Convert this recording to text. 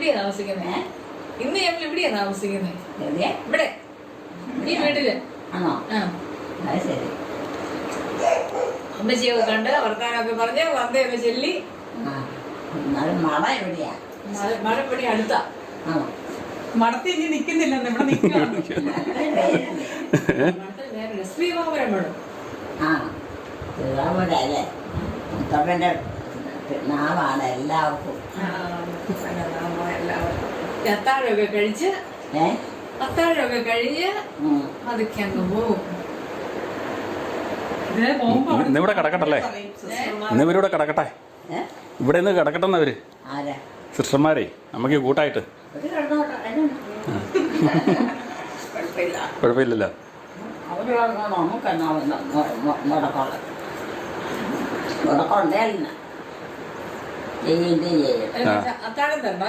ഇവിടെയാ താമസിക്കുന്നേ? ഇന്ന് ഞങ്ങൾ ഇവിടെയാ താമസിക്കുന്നേ. ഇവിടെ ഈ വീട്ടില്. ആണോ? ആ, അത് ശരി. അമ്മച്ചിയൊക്കെ കണ്ട് വർത്താനൊക്കെ പറഞ്ഞ് വന്തയൊക്കെ ചെല്ലി. എന്നാലും മഴ എവിടെയാ? മഴപ്പടി അടുത്താ. ആണോ? മടത്തി ഇനി നിക്കുന്നില്ല, ഇവിടെ നിൽക്കുകയാണ്. ശ്രീകോപുരം വേണം. ആ, തിരുവാമൂല അല്ലേ? മുത്തപ്പൻ്റെ നാളാണ് എല്ലാവർക്കും. അത്താഴമൊക്കെ കഴിച്ച് അത്താഴമൊക്കെ കഴിഞ്ഞ് അതൊക്കെ അങ്ങ് പോവും. ഇന്നിവിടെ കിടക്കട്ടല്ലേ? ഇന്ന് ഇവരിവിടെ കിടക്കട്ടെ. ഇവിടെ നിന്ന് കിടക്കട്ടെന്നവര് ആരാ? സിസ്റ്റർമാരെ നമുക്ക് കൂട്ടായിട്ട്. കുഴപ്പമില്ലല്ലോ. അവര് കിടക്കണം, നമുക്കെന്നാ മുടക്കമുണ്ടേലിന് ചെയ്യും. അത്താഴം തരണം.